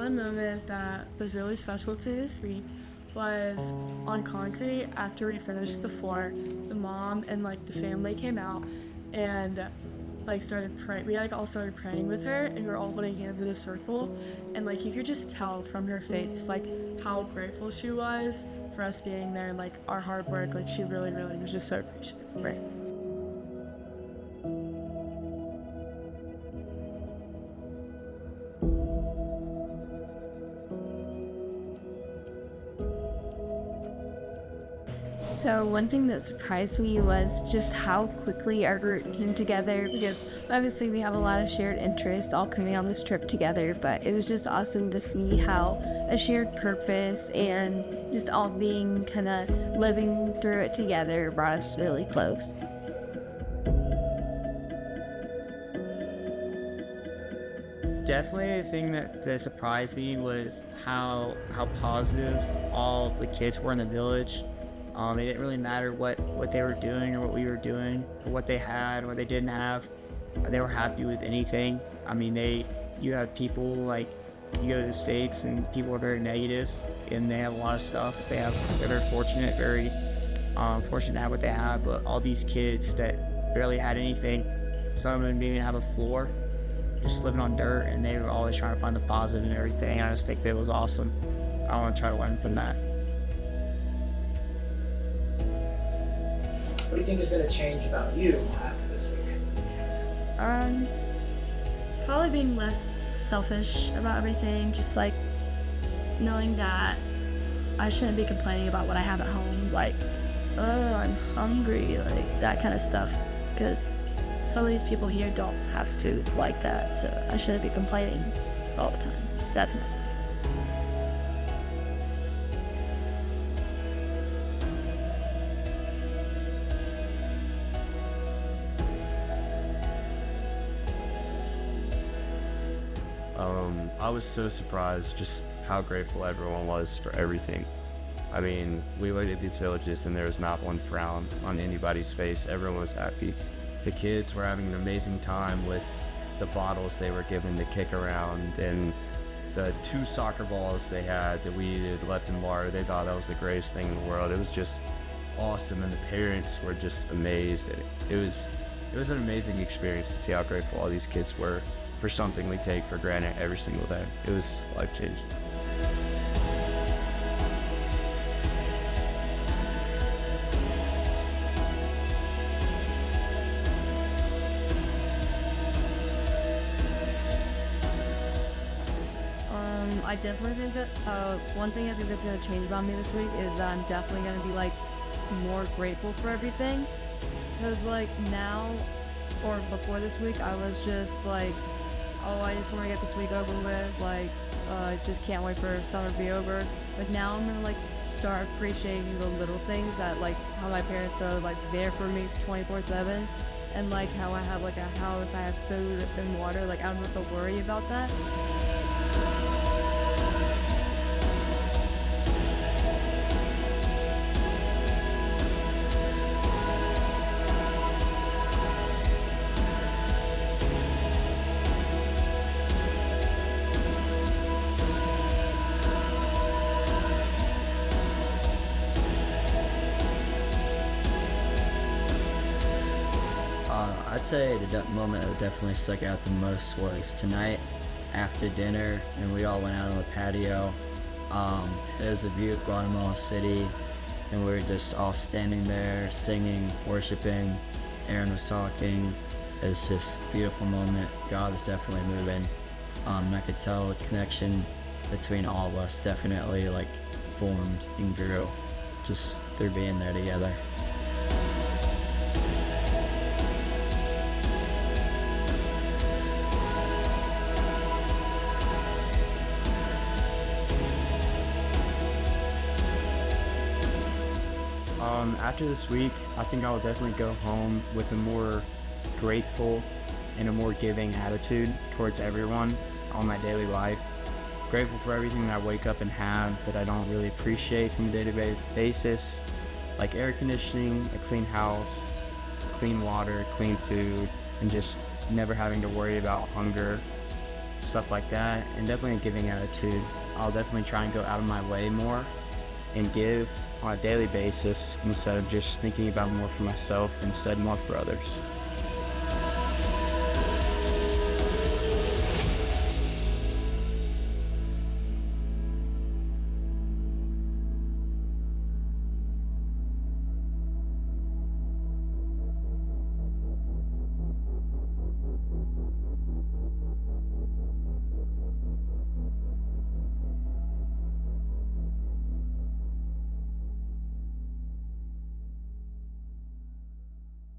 One moment that was really special to me this week was on concrete after we finished the floor. The mom and like the family came out and like started praying. We like all started praying with her, and we were all holding hands in a circle. And like you could just tell from her face like how grateful she was for us being there and like our hard work. Like she really, really was just so appreciative for it. So one thing that surprised me was just how quickly our group came together, because obviously we have a lot of shared interests all coming on this trip together, but it was just awesome to see how a shared purpose and just all being kind of living through it together brought us really close. Definitely the thing that surprised me was how positive all of the kids were in the village. It didn't really matter what they were doing or what we were doing or what they had or what they didn't have. They were happy with anything. I mean, you have people like, you go to the States and people are very negative and they have a lot of stuff. They're very fortunate, fortunate to have what they have, but all these kids that barely had anything, some of them didn't even have a floor, just living on dirt, and they were always trying to find the positive in everything. I just think that was awesome. I want to try to learn from that. What do you think is going to change about you after this week? Probably being less selfish about everything, just like knowing that I shouldn't be complaining about what I have at home, like, oh, I'm hungry, like that kind of stuff, because some of these people here don't have food like that, so I shouldn't be complaining all the time. That's me. I was so surprised just how grateful everyone was for everything. I mean, we looked at these villages and there was not one frown on anybody's face. Everyone was happy. The kids were having an amazing time with the bottles they were given to kick around, and the 2 soccer balls they had that we had let them borrow. They thought that was the greatest thing in the world. It was just awesome, and the parents were just amazed. It was an amazing experience to see how grateful all these kids were for something we take for granted every single day. It was life-changing. I definitely think that one thing I think that's going to change about me this week is that I'm definitely going to be like more grateful for everything, because like now or before this week I was just like, oh, I just want to get this week over with, like just can't wait for summer to be over. But now I'm gonna like start appreciating the little things, that like how my parents are like there for me 24/7, and like how I have like a house, I have food and water, like I don't have to worry about that. I'd say the moment that definitely stuck out the most was tonight after dinner, and we all went out on the patio. There's a view of Guatemala City, and we were just all standing there singing, worshiping. Aaron was talking. It was just a beautiful moment. God is definitely moving. And I could tell a connection between all of us definitely like formed and grew just through being there together. After this week, I think I will definitely go home with a more grateful and a more giving attitude towards everyone on my daily life. Grateful for everything that I wake up and have that I don't really appreciate from a day-to-day basis, like air conditioning, a clean house, clean water, clean food, and just never having to worry about hunger stuff like that, and definitely a giving attitude. I'll definitely try and go out of my way more and give on a daily basis instead of just thinking about more for myself, instead more for others.